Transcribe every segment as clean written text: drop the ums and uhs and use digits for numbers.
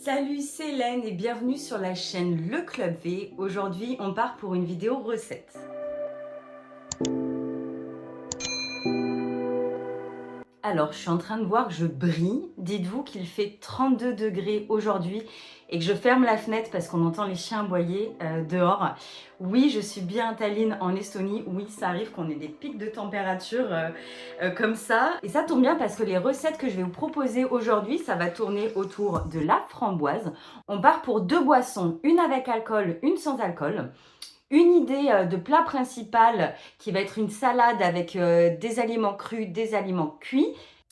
Salut, c'est Hélène et bienvenue sur la chaîne Le Club V. Aujourd'hui, on part pour une vidéo recette. Alors, je suis en train de voir que je brille. Dites-vous qu'il fait 32 degrés aujourd'hui et que je ferme la fenêtre parce qu'on entend les chiens aboyer dehors. Oui, je suis bien à Tallinn en Estonie. Oui, ça arrive qu'on ait des pics de température comme ça. Et ça tombe bien parce que les recettes que je vais vous proposer aujourd'hui, ça va tourner autour de la framboise. On part pour deux boissons, une avec alcool, une sans alcool. Une idée de plat principal qui va être une salade avec des aliments crus, des aliments cuits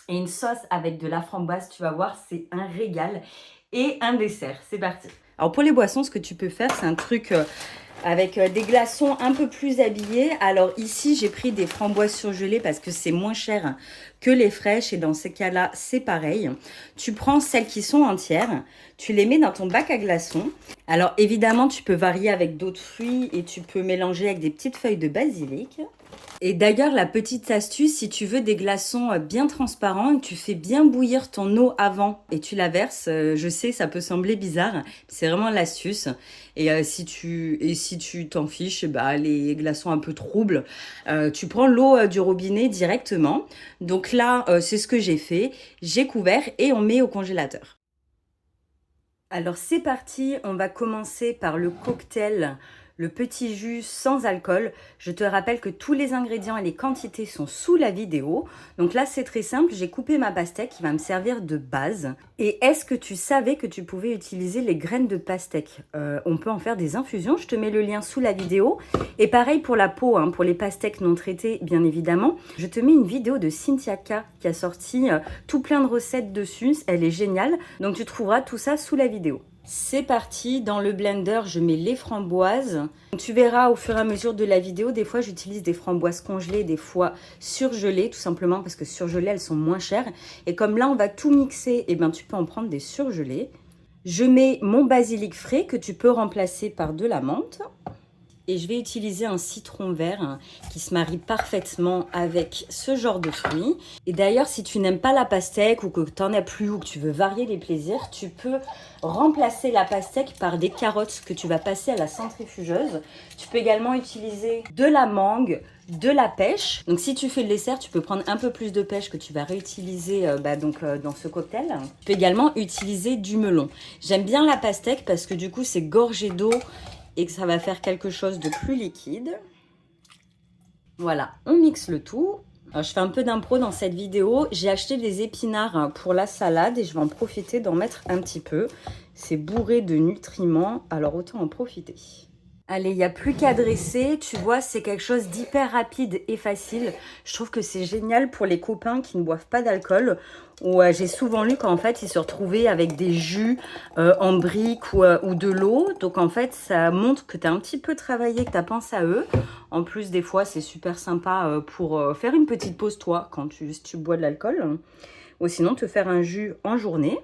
et une sauce avec de la framboise, tu vas voir, c'est un régal. Et un dessert, c'est parti. Alors pour les boissons, ce que tu peux faire, c'est un truc avec des glaçons un peu plus habillés. Alors ici, j'ai pris des framboises surgelées parce que c'est moins cher que les fraîches et dans ces cas-là, c'est pareil. Tu prends celles qui sont entières, tu les mets dans ton bac à glaçons. Alors évidemment, tu peux varier avec d'autres fruits et tu peux mélanger avec des petites feuilles de basilic. Et d'ailleurs, la petite astuce, si tu veux des glaçons bien transparents, tu fais bien bouillir ton eau avant et tu la verses. Je sais, ça peut sembler bizarre, c'est vraiment l'astuce. Et si tu t'en fiches, bah, les glaçons un peu troubles, tu prends l'eau du robinet directement. Donc là, c'est ce que j'ai fait. J'ai couvert et on met au congélateur. Alors c'est parti, on va commencer par le cocktail, le petit jus sans alcool. Je te rappelle que tous les ingrédients et les quantités sont sous la vidéo. Donc là c'est très simple, j'ai coupé ma pastèque qui va me servir de base. Et est-ce que tu savais que tu pouvais utiliser les graines de pastèque? On peut en faire des infusions, je te mets le lien sous la vidéo. Et pareil pour la peau, hein, pour les pastèques non traitées bien évidemment. Je te mets une vidéo de Cynthia K qui a sorti tout plein de recettes dessus, elle est géniale. Donc tu trouveras tout ça sous la vidéo. C'est parti, dans le blender, je mets les framboises. Tu verras au fur et à mesure de la vidéo, des fois j'utilise des framboises congelées, des fois surgelées, tout simplement parce que surgelées, elles sont moins chères. Et comme là, on va tout mixer, et ben, tu peux en prendre des surgelées. Je mets mon basilic frais que tu peux remplacer par de la menthe. Et je vais utiliser un citron vert qui se marie parfaitement avec ce genre de fruits. Et d'ailleurs, si tu n'aimes pas la pastèque ou que tu n'en as plus ou que tu veux varier les plaisirs, tu peux remplacer la pastèque par des carottes que tu vas passer à la centrifugeuse. Tu peux également utiliser de la mangue, de la pêche. Donc si tu fais le dessert, tu peux prendre un peu plus de pêche que tu vas réutiliser dans ce cocktail. Tu peux également utiliser du melon. J'aime bien la pastèque parce que du coup, c'est gorgé d'eau et que ça va faire quelque chose de plus liquide. Voilà, on mixe le tout. Alors, je fais un peu d'impro dans cette vidéo. J'ai acheté des épinards pour la salade et je vais en profiter d'en mettre un petit peu. C'est bourré de nutriments, alors autant en profiter. Allez, il n'y a plus qu'à dresser. Tu vois, c'est quelque chose d'hyper rapide et facile. Je trouve que c'est génial pour les copains qui ne boivent pas d'alcool. J'ai souvent lu qu'en fait, ils se retrouvaient avec des jus en briques ou de l'eau. Donc, en fait, ça montre que tu as un petit peu travaillé, que tu as pensé à eux. En plus, des fois, c'est super sympa pour faire une petite pause, toi, quand tu bois de l'alcool. Ou sinon, te faire un jus en journée.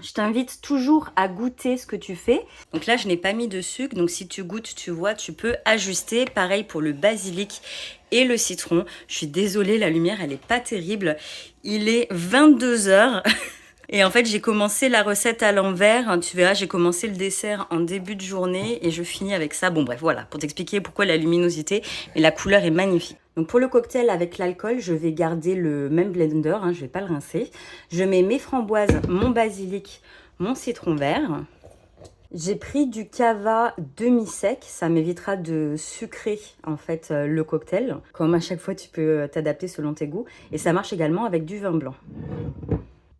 Je t'invite toujours à goûter ce que tu fais. Donc là, je n'ai pas mis de sucre. Donc si tu goûtes, tu vois, tu peux ajuster. Pareil pour le basilic et le citron. Je suis désolée, la lumière, elle n'est pas terrible. Il est 22 h. Et en fait, j'ai commencé la recette à l'envers. Tu verras, j'ai commencé le dessert en début de journée et je finis avec ça. Bon bref, voilà, pour t'expliquer pourquoi la luminosité. Mais la couleur est magnifique. Donc pour le cocktail avec l'alcool, je vais garder le même blender, je ne vais pas le rincer. Je mets mes framboises, mon basilic, mon citron vert. J'ai pris du cava demi-sec, ça m'évitera de sucrer en fait le cocktail. Comme à chaque fois, tu peux t'adapter selon tes goûts. Et ça marche également avec du vin blanc.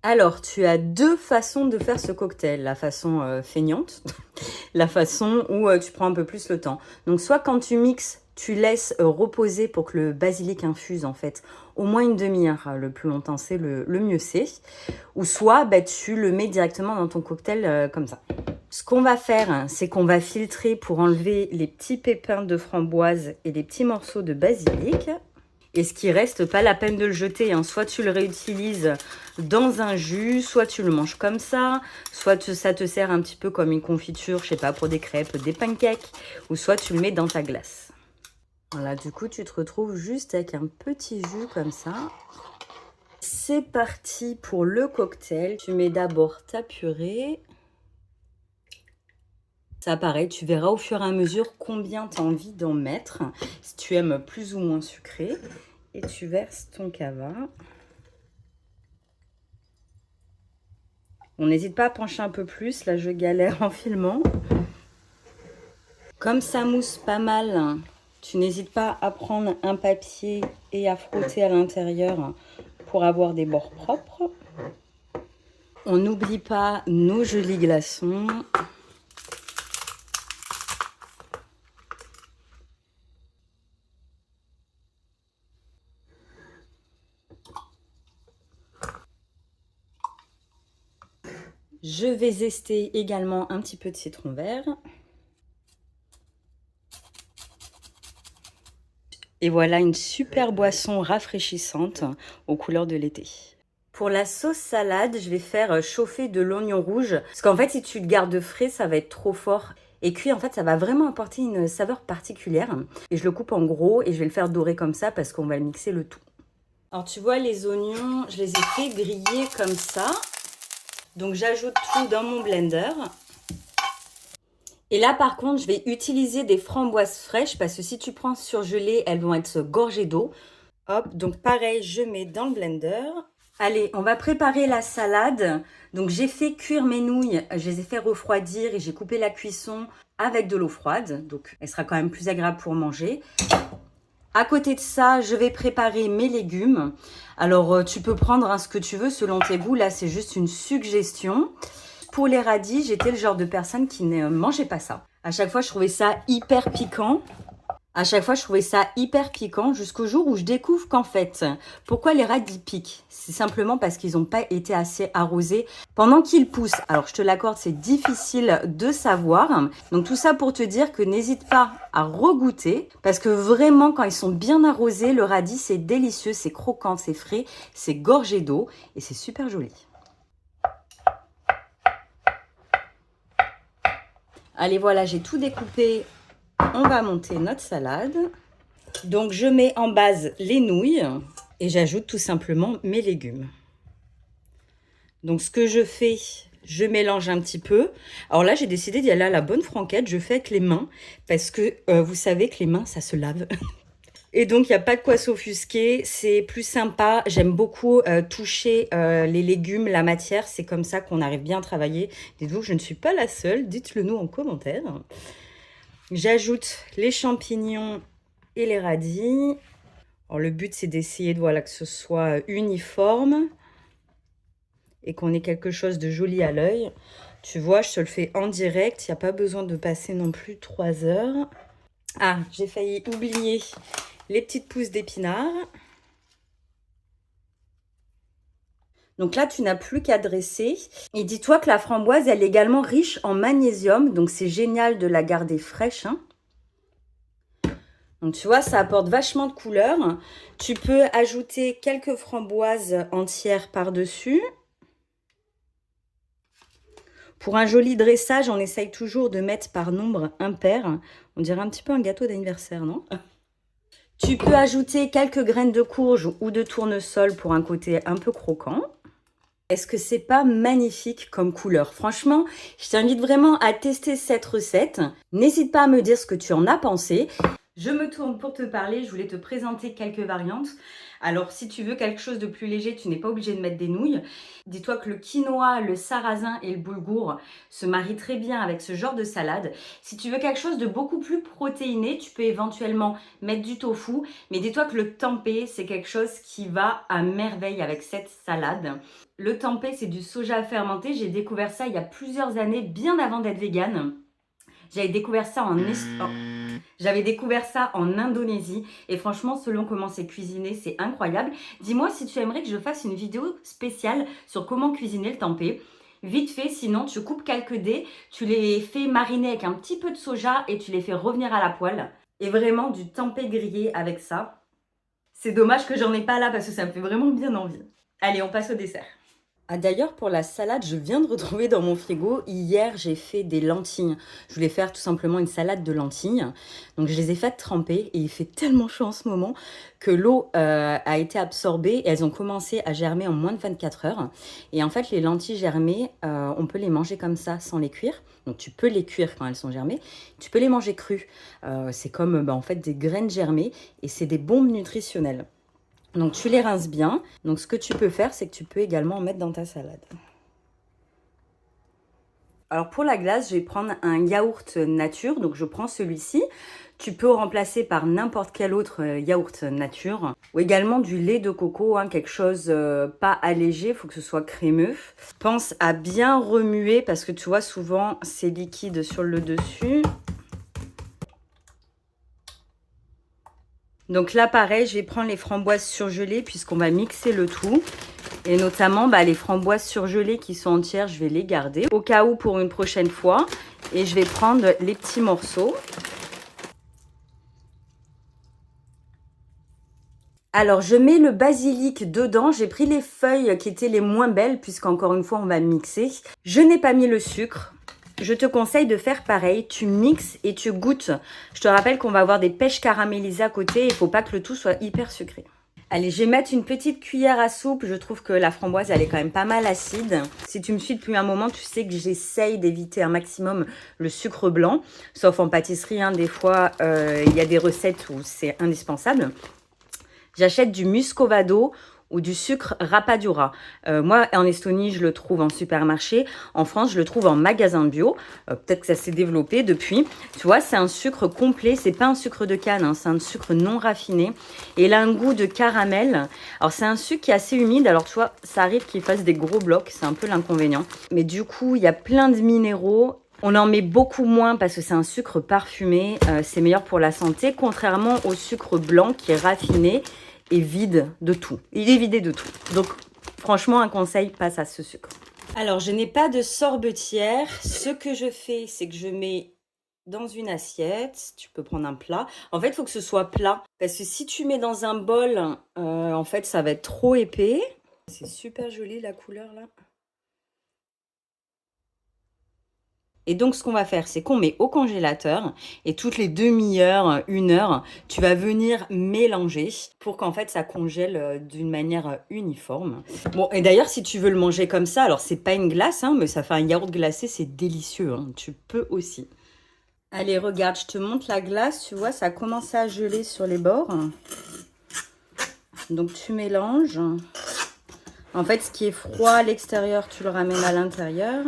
Alors, tu as deux façons de faire ce cocktail. La façon feignante, la façon où tu prends un peu plus le temps. Donc, soit quand tu mixes, tu laisses reposer pour que le basilic infuse en fait au moins une demi-heure. Le plus longtemps c'est, le mieux c'est. Ou soit tu le mets directement dans ton cocktail comme ça. Ce qu'on va faire, c'est qu'on va filtrer pour enlever les petits pépins de framboise et les petits morceaux de basilic. Et ce qui reste, pas la peine de le jeter. Soit tu le réutilises dans un jus, soit tu le manges comme ça, soit ça te sert un petit peu comme une confiture, je sais pas, pour des crêpes, des pancakes, ou soit tu le mets dans ta glace. Voilà, du coup, tu te retrouves juste avec un petit jus comme ça. C'est parti pour le cocktail. Tu mets d'abord ta purée. Ça, pareil, tu verras au fur et à mesure combien tu as envie d'en mettre, si tu aimes plus ou moins sucré. Et tu verses ton cava. On n'hésite pas à pencher un peu plus, là je galère en filmant. Comme ça mousse pas mal, tu n'hésites pas à prendre un papier et à frotter à l'intérieur pour avoir des bords propres. On n'oublie pas nos jolis glaçons. Je vais zester également un petit peu de citron vert. Et voilà une super boisson rafraîchissante aux couleurs de l'été. Pour la sauce salade, je vais faire chauffer de l'oignon rouge. Parce qu'en fait, si tu le gardes frais, ça va être trop fort. Et cuit, en fait, ça va vraiment apporter une saveur particulière. Et je le coupe en gros et je vais le faire dorer comme ça parce qu'on va mixer le tout. Alors, tu vois, les oignons, je les ai fait griller comme ça. Donc, j'ajoute tout dans mon blender. Et là, par contre, je vais utiliser des framboises fraîches parce que si tu prends surgelées, elles vont être gorgées d'eau. Hop, donc pareil, je mets dans le blender. Allez, on va préparer la salade. Donc, j'ai fait cuire mes nouilles, je les ai fait refroidir et j'ai coupé la cuisson avec de l'eau froide. Donc, elle sera quand même plus agréable pour manger. À côté de ça, je vais préparer mes légumes. Alors, tu peux prendre ce que tu veux selon tes goûts. Là, c'est juste une suggestion. Pour les radis, j'étais le genre de personne qui ne mangeait pas ça. À chaque fois, je trouvais ça hyper piquant. Jusqu'au jour où je découvre qu'en fait, pourquoi les radis piquent? C'est simplement parce qu'ils n'ont pas été assez arrosés pendant qu'ils poussent. Alors, je te l'accorde, c'est difficile de savoir. Donc, tout ça pour te dire que n'hésite pas à regoûter parce que vraiment, quand ils sont bien arrosés, le radis, c'est délicieux, c'est croquant, c'est frais, c'est gorgé d'eau et c'est super joli. Allez, voilà, j'ai tout découpé. On va monter notre salade. Donc, je mets en base les nouilles et j'ajoute tout simplement mes légumes. Donc, ce que je fais, je mélange un petit peu. Alors là, j'ai décidé d'y aller à la bonne franquette. Je fais avec les mains parce que vous savez que les mains, ça se lave. Et donc, il n'y a pas de quoi s'offusquer. C'est plus sympa. J'aime beaucoup toucher les légumes, la matière. C'est comme ça qu'on arrive bien à travailler. Dites-vous que je ne suis pas la seule. Dites-le nous en commentaire. J'ajoute les champignons et les radis. Alors, le but, c'est d'essayer voilà, que ce soit uniforme et qu'on ait quelque chose de joli à l'œil. Tu vois, je te le fais en direct. Il n'y a pas besoin de passer non plus 3 heures. Ah, j'ai failli oublier les petites pousses d'épinards. Donc là, tu n'as plus qu'à dresser. Et dis-toi que la framboise, elle est également riche en magnésium. Donc, c'est génial de la garder fraîche. Hein. Donc, tu vois, ça apporte vachement de couleur. Tu peux ajouter quelques framboises entières par-dessus. Pour un joli dressage, on essaye toujours de mettre par nombre impair. On dirait un petit peu un gâteau d'anniversaire, non? Tu peux ajouter quelques graines de courge ou de tournesol pour un côté un peu croquant. Est-ce que c'est pas magnifique comme couleur? Franchement, je t'invite vraiment à tester cette recette. N'hésite pas à me dire ce que tu en as pensé. Je me tourne pour te parler, je voulais te présenter quelques variantes. Alors, si tu veux quelque chose de plus léger, tu n'es pas obligé de mettre des nouilles. Dis-toi que le quinoa, le sarrasin et le boulgour se marient très bien avec ce genre de salade. Si tu veux quelque chose de beaucoup plus protéiné, tu peux éventuellement mettre du tofu. Mais dis-toi que le tempeh, c'est quelque chose qui va à merveille avec cette salade. Le tempeh, c'est du soja fermenté. J'ai découvert ça il y a plusieurs années, bien avant d'être végane. J'avais découvert ça en Indonésie et franchement, selon comment c'est cuisiné, c'est incroyable. Dis-moi si tu aimerais que je fasse une vidéo spéciale sur comment cuisiner le tempeh. Vite fait, sinon tu coupes quelques dés, tu les fais mariner avec un petit peu de soja et tu les fais revenir à la poêle. Et vraiment du tempeh grillé avec ça. C'est dommage que j'en ai pas là parce que ça me fait vraiment bien envie. Allez, on passe au dessert. Ah d'ailleurs pour la salade, je viens de retrouver dans mon frigo, hier j'ai fait des lentilles. Je voulais faire tout simplement une salade de lentilles. Donc je les ai faites tremper et il fait tellement chaud en ce moment que l'eau a été absorbée et elles ont commencé à germer en moins de 24 heures. Et en fait les lentilles germées, on peut les manger comme ça sans les cuire. Donc tu peux les cuire quand elles sont germées. Tu peux les manger crues. C'est comme en fait des graines germées et c'est des bombes nutritionnelles. Donc tu les rinces bien. Donc ce que tu peux faire, c'est que tu peux également en mettre dans ta salade. Alors pour la glace, je vais prendre un yaourt nature. Donc je prends celui-ci. Tu peux remplacer par n'importe quel autre yaourt nature. Ou également du lait de coco, hein, quelque chose pas allégé, il faut que ce soit crémeux. Pense à bien remuer parce que tu vois souvent c'est liquide sur le dessus. Donc là, pareil, je vais prendre les framboises surgelées puisqu'on va mixer le tout. Et notamment, les framboises surgelées qui sont entières, je vais les garder au cas où pour une prochaine fois. Et je vais prendre les petits morceaux. Alors, je mets le basilic dedans. J'ai pris les feuilles qui étaient les moins belles puisqu'encore une fois, on va mixer. Je n'ai pas mis le sucre. Je te conseille de faire pareil, tu mixes et tu goûtes. Je te rappelle qu'on va avoir des pêches caramélisées à côté, il ne faut pas que le tout soit hyper sucré. Allez, je vais mettre une petite cuillère à soupe, je trouve que la framboise elle est quand même pas mal acide. Si tu me suis depuis un moment, tu sais que j'essaye d'éviter un maximum le sucre blanc, sauf en pâtisserie, hein, des fois il y a des recettes où c'est indispensable. J'achète du muscovado ou du sucre rapadura. Moi, en Estonie, je le trouve en supermarché. En France, je le trouve en magasin bio. Peut-être que ça s'est développé depuis. Tu vois, c'est un sucre complet. C'est pas un sucre de canne, hein, c'est un sucre non raffiné. Et il a un goût de caramel. Alors, c'est un sucre qui est assez humide. Alors, tu vois, ça arrive qu'il fasse des gros blocs. C'est un peu l'inconvénient. Mais du coup, il y a plein de minéraux. On en met beaucoup moins parce que c'est un sucre parfumé. C'est meilleur pour la santé, contrairement au sucre blanc qui est raffiné et vide de tout. Il est vidé de tout. Donc, franchement, un conseil, passe à ce sucre. Alors, je n'ai pas de sorbetière. Ce que je fais, c'est que je mets dans une assiette. Tu peux prendre un plat. En fait, il faut que ce soit plat. Parce que si tu mets dans un bol, en fait, ça va être trop épais. C'est super joli, la couleur, là. Et donc, ce qu'on va faire, c'est qu'on met au congélateur et toutes les demi-heures, 1 heure, tu vas venir mélanger pour qu'en fait, ça congèle d'une manière uniforme. Bon, et d'ailleurs, si tu veux le manger comme ça, alors c'est pas une glace, hein, mais ça fait un yaourt glacé, c'est délicieux, hein, tu peux aussi. Allez, regarde, je te montre la glace, tu vois, ça a commencé à geler sur les bords. Donc, tu mélanges. En fait, ce qui est froid à l'extérieur, tu le ramènes à l'intérieur.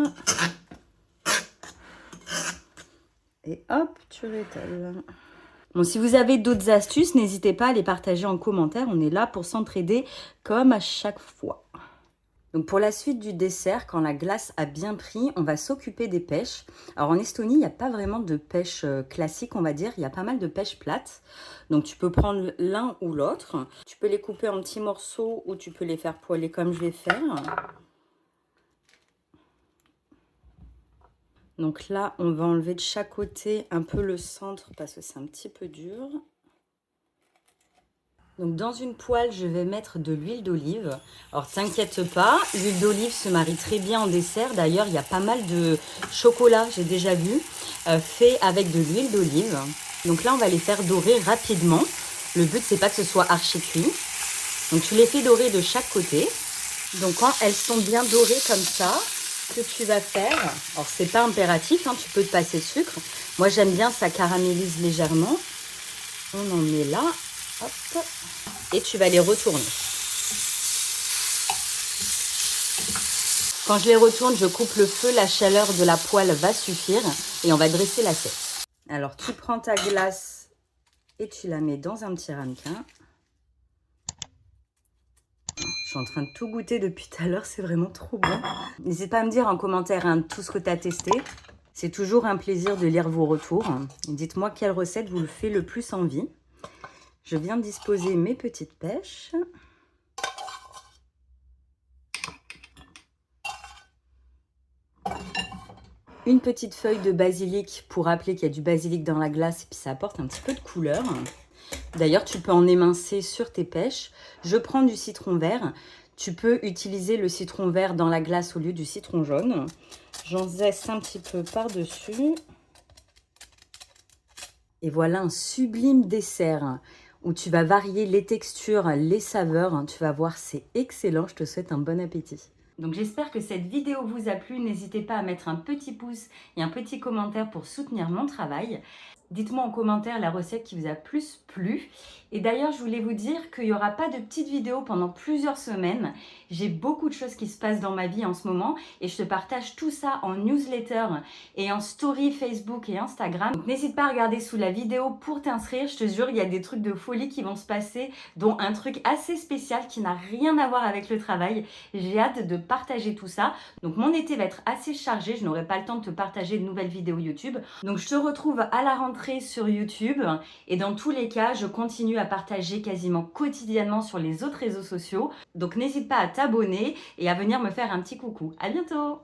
Et hop, tu rétales. Bon, si vous avez d'autres astuces, n'hésitez pas à les partager en commentaire. On est là pour s'entraider comme à chaque fois. Donc pour la suite du dessert, quand la glace a bien pris, on va s'occuper des pêches. Alors en Estonie, il n'y a pas vraiment de pêche classique, on va dire. Il y a pas mal de pêches plates. Donc tu peux prendre l'un ou l'autre. Tu peux les couper en petits morceaux ou tu peux les faire poêler comme je vais faire. Donc là, on va enlever de chaque côté un peu le centre parce que c'est un petit peu dur. Donc dans une poêle, je vais mettre de l'huile d'olive. Alors t'inquiète pas, l'huile d'olive se marie très bien en dessert. D'ailleurs, il y a pas mal de chocolat, j'ai déjà vu, fait avec de l'huile d'olive. Donc là, on va les faire dorer rapidement. Le but, c'est pas que ce soit archi cuit. Donc tu les fais dorer de chaque côté. Donc quand elles sont bien dorées comme ça, ce que tu vas faire, alors c'est pas impératif, hein, tu peux te passer de sucre. Moi j'aime bien, ça caramélise légèrement. On en met là, hop, et tu vas les retourner. Quand je les retourne, je coupe le feu, la chaleur de la poêle va suffire et on va dresser l'assiette. Alors tu prends ta glace et tu la mets dans un petit ramequin. Je suis en train de tout goûter depuis tout à l'heure, c'est vraiment trop bon. N'hésite pas à me dire en commentaire hein, tout ce que tu as testé. C'est toujours un plaisir de lire vos retours. Dites-moi quelle recette vous le fait le plus envie. Je viens de disposer mes petites pêches. Une petite feuille de basilic pour rappeler qu'il y a du basilic dans la glace et puis ça apporte un petit peu de couleur. D'ailleurs, tu peux en émincer sur tes pêches. Je prends du citron vert. Tu peux utiliser le citron vert dans la glace au lieu du citron jaune. J'en zeste un petit peu par-dessus. Et voilà un sublime dessert où tu vas varier les textures, les saveurs. Tu vas voir, c'est excellent. Je te souhaite un bon appétit. Donc j'espère que cette vidéo vous a plu. N'hésitez pas à mettre un petit pouce et un petit commentaire pour soutenir mon travail. Dites-moi en commentaire la recette qui vous a plus plu. Et d'ailleurs, je voulais vous dire qu'il n'y aura pas de petites vidéos pendant plusieurs semaines. J'ai beaucoup de choses qui se passent dans ma vie en ce moment et je te partage tout ça en newsletter et en story Facebook et Instagram. Donc n'hésite pas à regarder sous la vidéo pour t'inscrire. Je te jure, il y a des trucs de folie qui vont se passer, dont un truc assez spécial qui n'a rien à voir avec le travail. J'ai hâte de partager tout ça. Donc mon été va être assez chargé. Je n'aurai pas le temps de te partager de nouvelles vidéos YouTube. Donc je te retrouve à la rentrée sur YouTube et dans tous les cas, je continue à partager quasiment quotidiennement sur les autres réseaux sociaux. Donc n'hésite pas à t'abonner et à venir me faire un petit coucou. À bientôt!